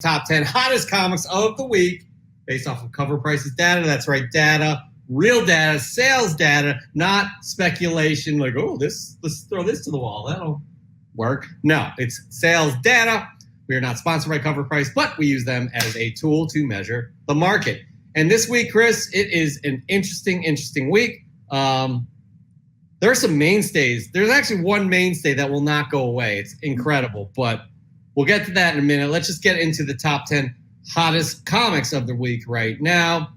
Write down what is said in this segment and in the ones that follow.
top 10 hottest comics of the week based off of cover prices data. That's right, data, real data, sales data, not speculation like, oh, let's throw this to the wall. That'll work. No, it's sales data. We are not sponsored by Cover Price, but we use them as a tool to measure the market. And this week, Chris, it is an interesting week. There are some mainstays. There's actually one mainstay that will not go away. It's incredible, but we'll get to that in a minute. Let's just get into the top 10 hottest comics of the week right now.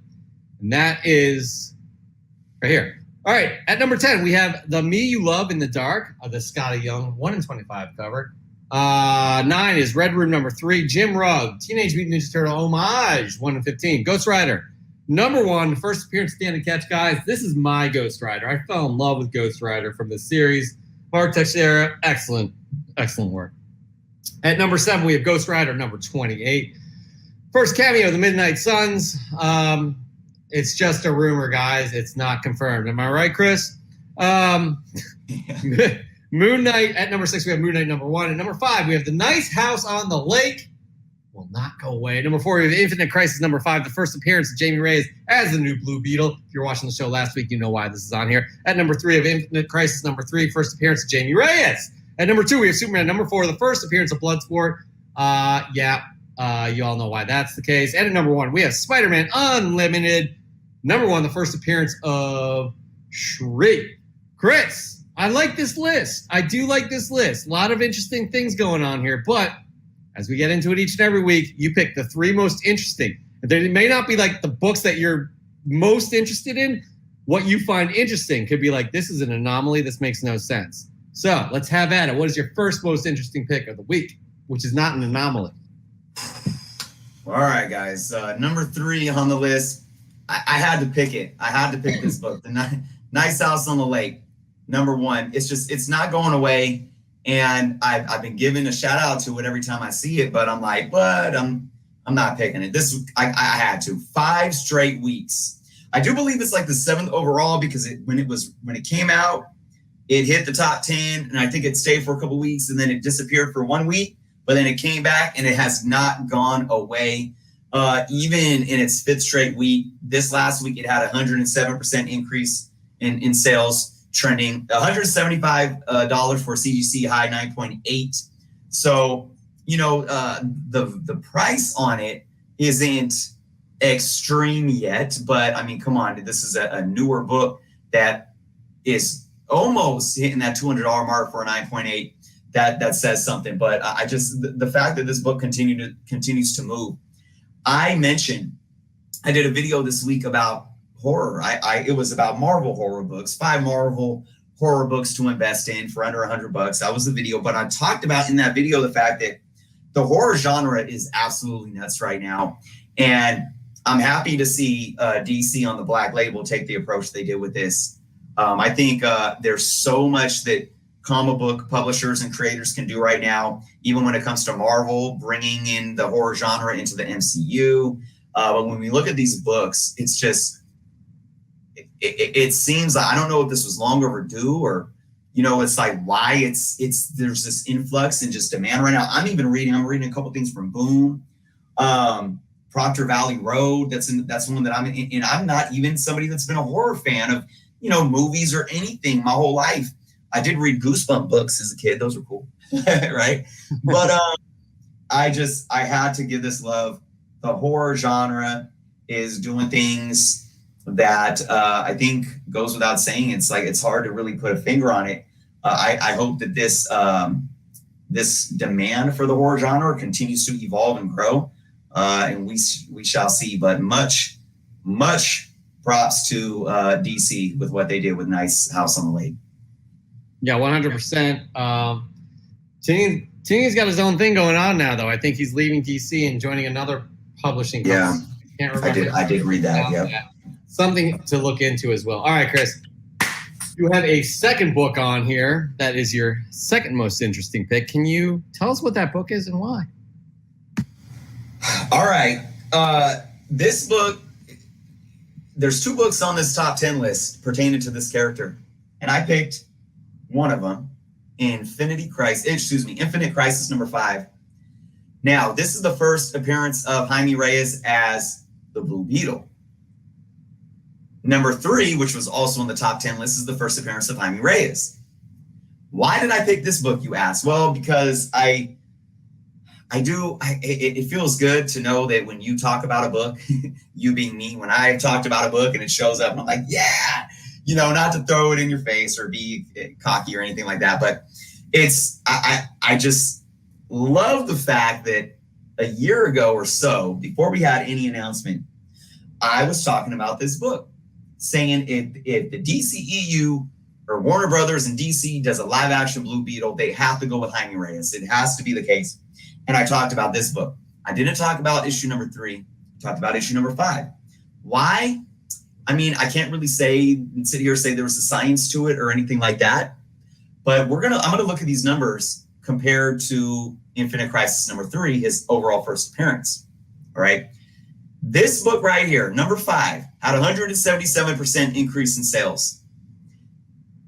And that is right here. All right, at number 10, we have The Me You Love in the Dark, the Skottie Young 1/25 cover. 9 is Red Room number 3, Jim Rugg, Teenage Mutant Ninja Turtle homage 1/15. Ghost Rider number 1, first appearance at the end of Catch. Guys, this is my Ghost Rider. I fell in love with Ghost Rider from this series. Mark Teixeira, excellent work. At number 7, we have Ghost Rider number 28. First cameo, The Midnight Suns. It's just a rumor, guys. It's not confirmed. Am I right, Chris? Moon Knight at number 6, we have Moon Knight number 1. At number 5, we have The Nice House on the Lake. Will not go away. At number 4, we have Infinite Crisis number 5, the first appearance of Jamie Reyes as the new Blue Beetle. If you're watching the show last week, you know why this is on here. At number 3, we have Infinite Crisis number 3, first appearance of Jamie Reyes. At number 2, we have Superman number 4, the first appearance of Bloodsport. You all know why that's the case. And at number 1, we have Spider-Man Unlimited. Number 1, the first appearance of Shriek. Chris, I like this list. I do like this list. A lot of interesting things going on here. But as we get into it each and every week, you pick the 3 most interesting. They may not be like the books that you're most interested in. What you find interesting could be like, this is an anomaly. This makes no sense. So let's have at it. What is your first most interesting pick of the week, which is not an anomaly? All right, guys. Number 3 on the list. I had to pick it. I had to pick this book, The Nice House on the Lake. Number 1. It's not going away, and I've been giving a shout out to it every time I see it, but I'm like, but I'm not picking it. I had to 5 straight weeks. I do believe it's like the 7th overall because when it came out, it hit the top 10, and I think it stayed for a couple weeks, and then it disappeared for 1 week, but then it came back, and it has not gone away. Even in its 5th straight week, this last week, it had a 107% increase in sales, trending $175 for CGC high 9.8. So, the price on it isn't extreme yet, but I mean, come on, this is a newer book that is almost hitting that $200 mark for a 9.8. That says something. But the fact that this book continues to move. I did a video this week about horror. It was about Marvel horror books, 5 Marvel horror books to invest in for under $100. That was the video. But I talked about in that video the fact that the horror genre is absolutely nuts right now. And I'm happy to see DC on the Black Label take the approach they did with this. I think there's so much that comic book publishers and creators can do right now, even when it comes to Marvel, bringing in the horror genre into the MCU. But when we look at these books, it's just, it seems like, I don't know if this was long overdue or, it's like why there's this influx and just demand right now. I'm reading a couple things from Boom, Proctor Valley Road. That's one that I'm in, and I'm not even somebody that's been a horror fan of, movies or anything my whole life. I did read Goosebump books as a kid. Those were cool, right? But I had to give this love. The horror genre is doing things that I think goes without saying. It's hard to really put a finger on it. I hope that this demand for the horror genre continues to evolve and grow, and we shall see. But much props to DC with what they did with Nice House on the Lake. Yeah, 100%. Tini's got his own thing going on now, though. I think he's leaving DC and joining another publishing company. Yeah, I did read that. Yeah, something to look into as well. All right, Chris, you have a second book on here that is your second most interesting pick. Can you tell us what that book is and why? All right, this book. There's 2 books on this top 10 list pertaining to this character, and I picked one of them, Infinite Crisis number 5. Now, this is the first appearance of Jaime Reyes as the Blue Beetle. Number 3, which was also on the top 10 list, is the first appearance of Jaime Reyes. Why did I pick this book, you ask? Well, because it feels good to know that when you talk about a book, you being me, when I talked about a book and it shows up and I'm like, yeah, not to throw it in your face or be cocky or anything like that, but I just love the fact that a year ago or so, before we had any announcement, I was talking about this book, saying if the DCEU or Warner Brothers and DC does a live action Blue Beetle, they have to go with Jaime Reyes. It has to be the case. And I talked about this book. I didn't talk about issue number 3. I talked about issue number 5. Why? I mean, I can't really sit here and say there was a science to it or anything like that. But I'm gonna look at these numbers compared to Infinite Crisis number 3, his overall first appearance. All right. This book right here, number 5, had 177% increase in sales.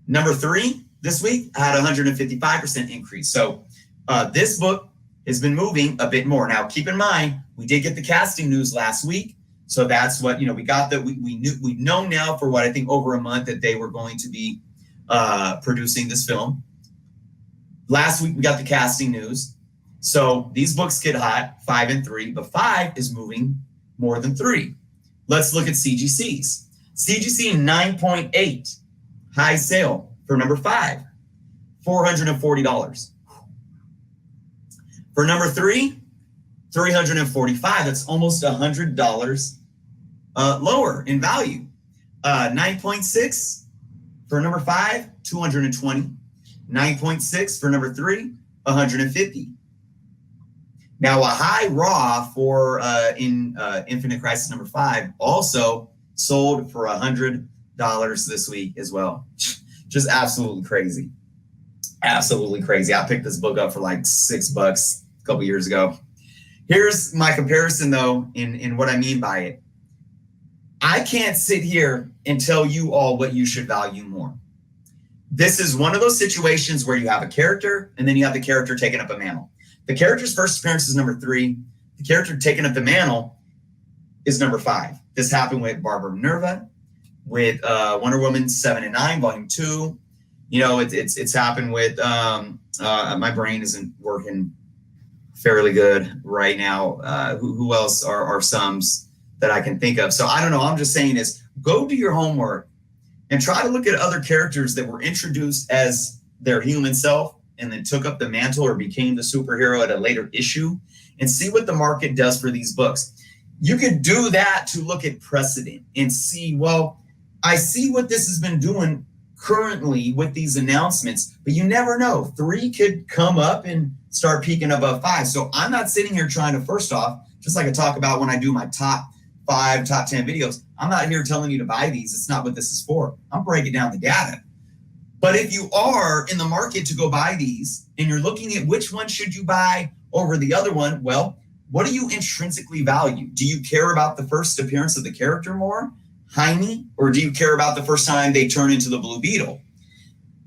Number 3 this week had 155% increase. So this book has been moving a bit more. Now, keep in mind, we did get the casting news last week. So that's what, we got that we've known now for what I think over a month that they were going to be producing this film. Last week, we got the casting news. So these books get hot, 5 and 3, but 5 is moving more than 3. Let's look at CGC's. CGC 9.8, high sale for number 5, $440. For number 3, $345. That's almost $100 lower in value. 9.6 for number 5, $220. 9.6 for number 3, $150. Now, a high raw for Infinite Crisis number 5 also sold for $100 this week as well. Just absolutely crazy. Absolutely crazy. I picked this book up for like $6 a couple years ago. Here's my comparison, though, in what I mean by it. I can't sit here and tell you all what you should value more. This is one of those situations where you have a character and then you have the character taking up a mantle. The character's first appearance is number 3. The character taking up the mantle is number 5. This happened with Barbara Minerva, with Wonder Woman 7 and 9, Volume 2. It's happened with my brain isn't working fairly good right now. Who else are some that I can think of? So I don't know. I'm just saying is go do your homework and try to look at other characters that were introduced as their human self and then took up the mantle or became the superhero at a later issue and see what the market does for these books. You could do that to look at precedent and see, well, I see what this has been doing currently with these announcements, but you never know. 3 could come up and start peaking above 5. So I'm not sitting here trying to, first off, just like I talk about when I do my top 5, top 10 videos, I'm not here telling you to buy these. It's not what this is for. I'm breaking down the data. But if you are in the market to go buy these and you're looking at which one should you buy over the other one, well, what do you intrinsically value? Do you care about the first appearance of the character more, Jaime, or do you care about the first time they turn into the Blue Beetle?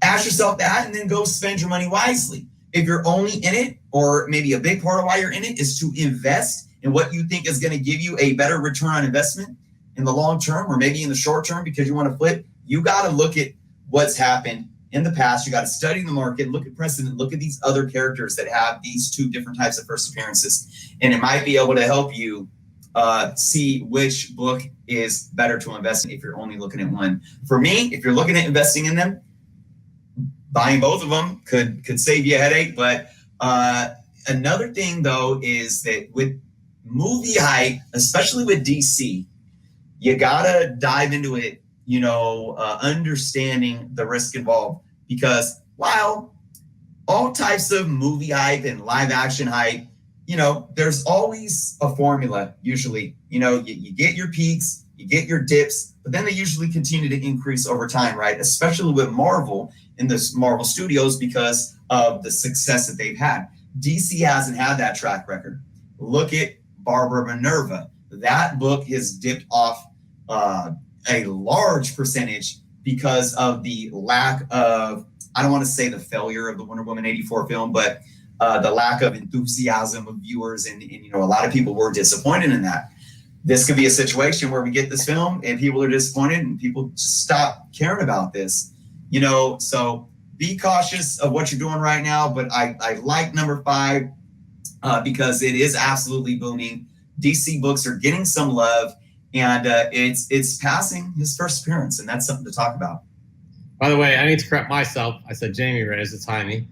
Ask yourself that and then go spend your money wisely. If you're only in it, or maybe a big part of why you're in it is to invest in what you think is going to give you a better return on investment in the long term, or maybe in the short term because you want to flip, you got to look at what's happened in the past. You got to study the market, look at precedent, look at these other characters that have these 2 different types of first appearances. And it might be able to help you see which book is better to invest in if you're only looking at one. For me, if you're looking at investing in them, buying both of them could save you a headache. But another thing, though, is that with movie hype, especially with DC, you got to dive into it, understanding the risk involved. Because while all types of movie hype and live action hype, there's always a formula, usually. You get your peaks, you get your dips, but then they usually continue to increase over time, right? Especially with Marvel in the Marvel Studios because of the success that they've had. DC hasn't had that track record. Look at Barbara Minerva. That book has dipped off a large percentage because of the lack of, I don't want to say the failure of the Wonder Woman 84 film, but the lack of enthusiasm of viewers, and a lot of people were disappointed in that. This could be a situation where we get this film and people are disappointed and people just stop caring about this, so be cautious of what you're doing right now. But I like number 5 because it is absolutely booming. DC books are getting some love, and it's passing his first appearance, and that's something to talk about. By the way, I need to correct myself. I said Jamie Reyes, it's Jaime.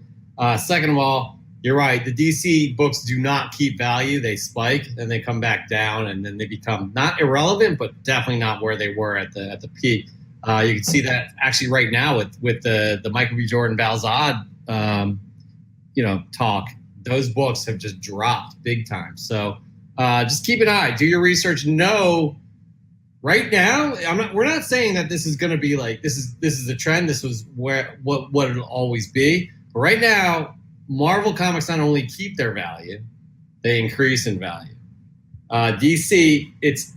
Second of all, you're right. The DC books do not keep value. They spike, then they come back down, and then they become not irrelevant, but definitely not where they were at the peak. You can see that actually right now with the Michael B. Jordan Val Zod, talk. Those books have just dropped big time. So just keep an eye. Do your research. Know right now. We're not saying that this is going to be like this is the trend. This was what it'll always be. But right now, Marvel Comics not only keep their value, they increase in value. DC, it's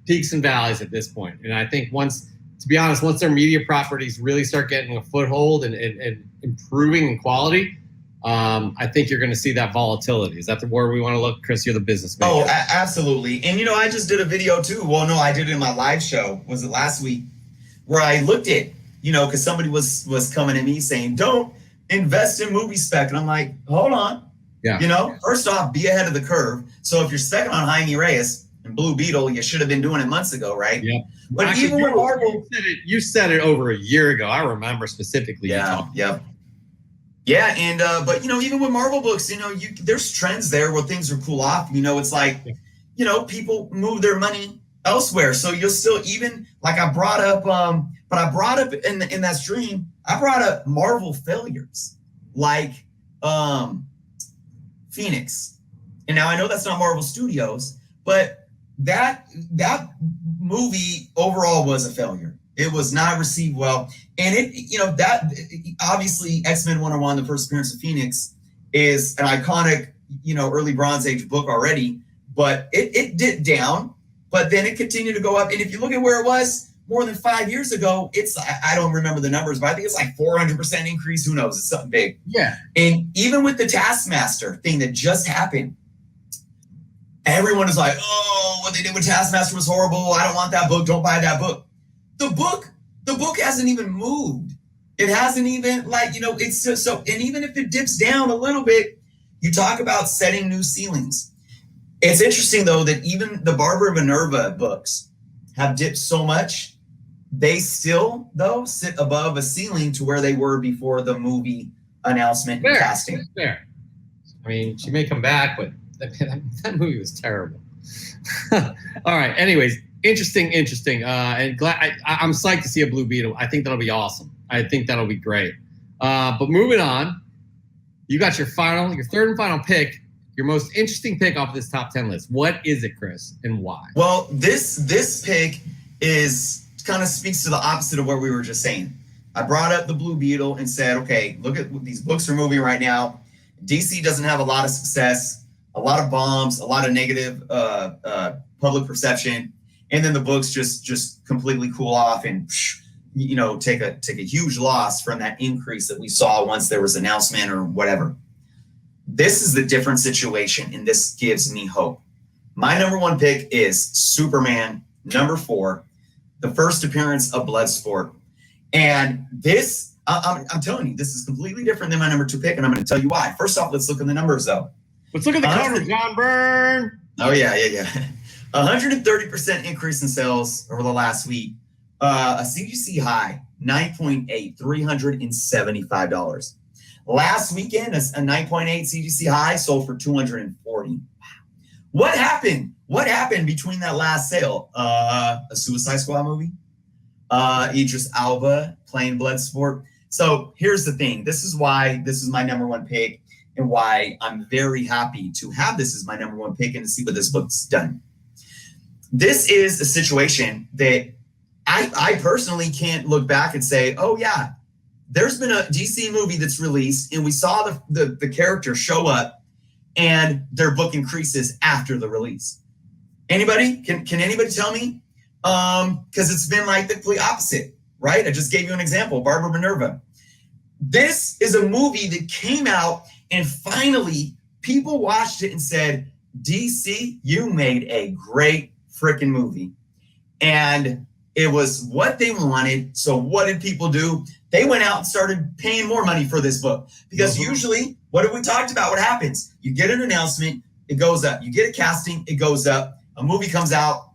peaks and valleys at this point. And I think once their media properties really start getting a foothold and improving in quality, I think you're going to see that volatility. Is that where we want to look? Chris, you're the businessman. Oh, absolutely. And, I just did a video too. Well, no, I did it in my live show. Was it last week? Where I looked at, because somebody was coming at me saying, don't invest in movie spec. And I'm like, hold on. Yeah. First off, be ahead of the curve. So if you're specking on Jaime Reyes and Blue Beetle, you should have been doing it months ago, right? Yeah. But actually, even with Marvel, you said it over a year ago. I remember specifically. Yeah. Yeah, and but even with Marvel books, there's trends there where things are cool off. It's like, people move their money elsewhere. So you'll still, even like I brought up, in that stream, I brought up Marvel failures like Phoenix. And now I know that's not Marvel Studios, but that movie overall was a failure. It was not received well. And that obviously X-Men 101, the first appearance of Phoenix, is an iconic, early Bronze Age book already, but it dipped down, but then it continued to go up. And if you look at where it was more than 5 years ago, I don't remember the numbers, but I think it's like 400% increase. Who knows? It's something big. Yeah. And even with the Taskmaster thing that just happened, everyone is like, oh, what they did with Taskmaster was horrible. I don't want that book. Don't buy that book. The book hasn't even moved. It hasn't even it's just so, and even if it dips down a little bit, you talk about setting new ceilings. It's interesting though, that even the Barbara Minerva books have dipped so much, they still though sit above a ceiling to where they were before the movie announcement and casting. Fair. I mean, she may come back, but that movie was terrible. All right. Anyways, interesting. And I'm psyched to see a Blue Beetle. I think that'll be awesome. I think that'll be great. But moving on, you got your third and final pick, your most interesting pick off of this top 10 list. What is it, Chris, and why? Well, this pick is kind of speaks to the opposite of what we were just saying. I brought up the Blue Beetle and said, okay, look at what these books are moving right now. DC doesn't have a lot of success, a lot of bombs, a lot of negative public perception, and then the books just completely cool off and take a huge loss from that increase that we saw once there was an announcement or whatever. This is the different situation, and this gives me hope. My number one pick is Superman number 4, the first appearance of Bloodsport. And this, I'm telling you, this is completely different than my number 2 pick, and I'm going to tell you why. First off, let's look at the numbers, though. Let's look at the cover, John Byrne. Oh, yeah. 130% increase in sales over the last week. A CGC high, 9.8, $375. Last weekend, a 9.8 CGC high sold for $240. Wow. What happened? What happened between that last sale? A Suicide Squad movie? Idris Elba playing Bloodsport. So here's the thing. This is why this is my number 1 pick and why I'm very happy to have this as my number 1 pick and to see what this book's done. This is a situation that I personally can't look back and say, oh, yeah, there's been a DC movie that's released and we saw the character show up and their book increases after the release. Anybody? Can anybody tell me? Because it's been like the complete opposite, right? I just gave you an example, Barbara Minerva. This is a movie that came out And finally, people watched it and said, DC, you made a great freaking movie. And it was what they wanted. So what did people do? They went out and started paying more money for this book. Because usually, what have we talked about? What happens? You get an announcement, it goes up. You get a casting, it goes up. A movie comes out,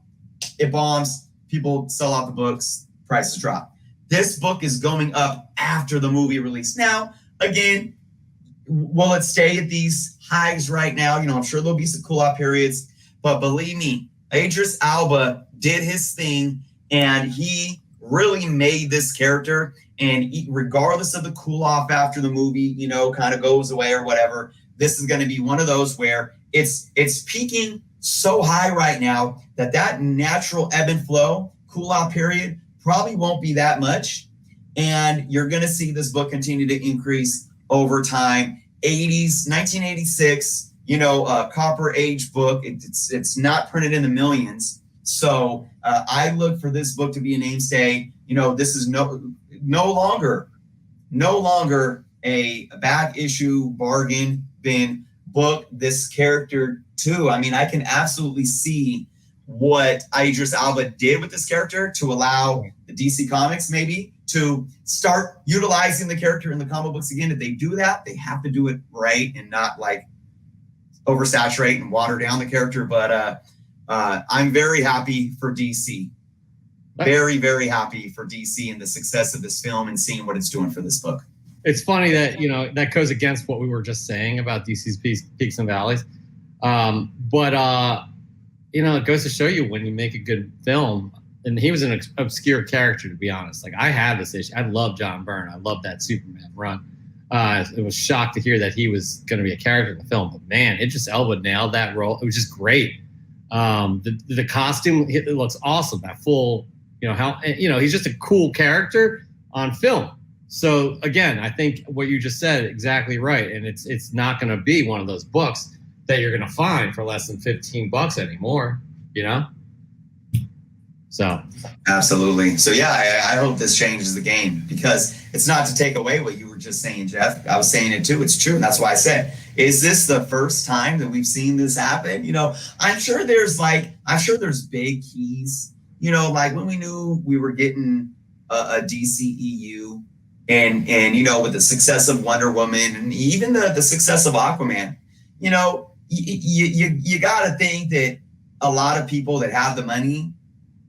it bombs. People sell out the books, prices drop. This book is going up after the movie release. Now, again, will it stay at these highs right now? You know, I'm sure there'll be some cool-off periods. But believe me, Idris Elba did his thing, and he really made this character. And regardless of the cool-off after the movie, you know, kind of goes away or whatever, this is going to be one of those where it's peaking so high right now that natural ebb and flow, cool-off period, probably won't be that much. And you're going to see this book continue to increase over time. 80s, 1986, you know, Copper Age book. It's not printed in the millions. So I look for this book to be a mainstay. You know, this is no longer a back issue bargain bin book. This character too. I mean, I can absolutely see what Idris Elba did with this character to allow the DC Comics maybe to start utilizing the character in the comic books again. If they do that, they have to do it right and not like oversaturate and water down the character. But I'm very happy for DC. Very, very happy for DC and the success of this film and seeing what it's doing for this book. It's funny that, you know, that goes against what we were just saying about DC's peaks and valleys. You know, it goes to show you when you make a good film, and he was an obscure character, to be honest. Like, I had this issue. I love John Byrne. I love that Superman run. It was shocked to hear that he was going to be a character in the film. But, man, Idris Elba nailed that role. It was just great. The costume, it looks awesome. That full, you know, he's just a cool character on film. So, again, I think what you just said, exactly right. And it's not going to be one of those books that you're going to find for less than $15 anymore, you know? So. Absolutely. So, yeah, I hope this changes the game, because it's not to take away what you were just saying, Jeff. I was saying it too. It's true. And that's why I said, is this the first time that we've seen this happen? You know, I'm sure there's big keys, you know, like when we knew we were getting a DCEU and, you know, with the success of Wonder Woman and even the success of Aquaman, you know, you got to think that a lot of people that have the money,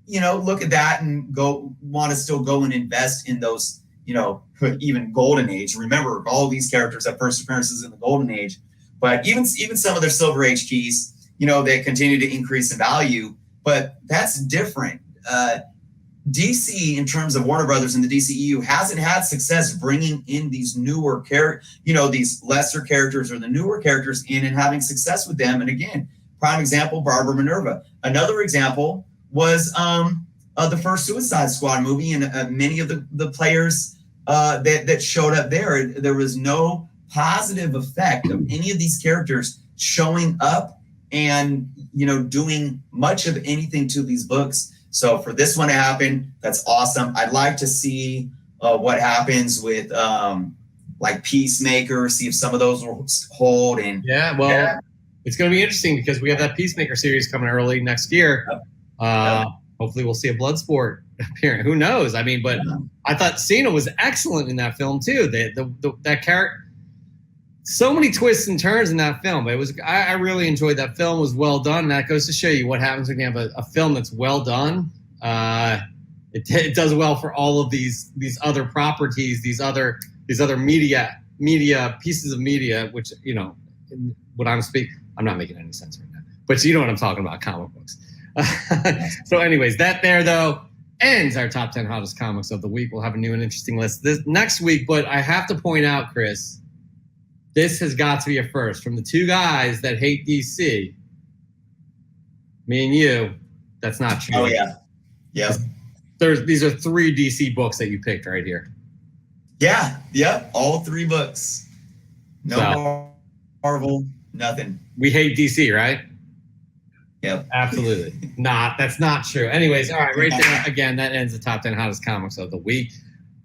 you know, look at that and want to still go and invest in those, you know, even Golden Age. Remember, all these characters have first appearances in the Golden Age, but even some of their Silver Age keys, you know, they continue to increase in value, but that's different. DC, in terms of Warner Brothers and the DCEU, hasn't had success bringing in these newer these lesser characters or the newer characters in and having success with them. And again, prime example, Barbara Minerva. Another example was the first Suicide Squad movie, and many of the players that showed up there. There was no positive effect of any of these characters showing up and, you know, doing much of anything to these books. So for this one to happen, that's awesome. I'd like to see what happens with like Peacemaker, see if some of those will hold. And it's going to be interesting because we have that Peacemaker series coming early next year. Hopefully we'll see a Bloodsport appearance. Who knows? I mean, but I thought Cena was excellent in that film too. That character, so many twists and turns in that film. It was, I really enjoyed that film. It was well done. That goes to show you what happens when you have a film that's well done. It does well for all of these other properties, these other media pieces of media, which, you know, what I'm not making any sense right now, but you know what I'm talking about, comic books. So anyways, that there though ends our top 10 hottest comics of the week. We'll have a new and interesting list this next week, but I have to point out, Chris, this has got to be a first from the two guys that hate DC. Me and you, that's not true. Oh yeah. Yep. These are 3 DC books that you picked right here. Yeah. Yep. All 3 books. No Marvel, nothing. We hate DC, right? Yep. Absolutely. That's not true. Anyways, all right, right there. Again, that ends the top 10 hottest comics of the week.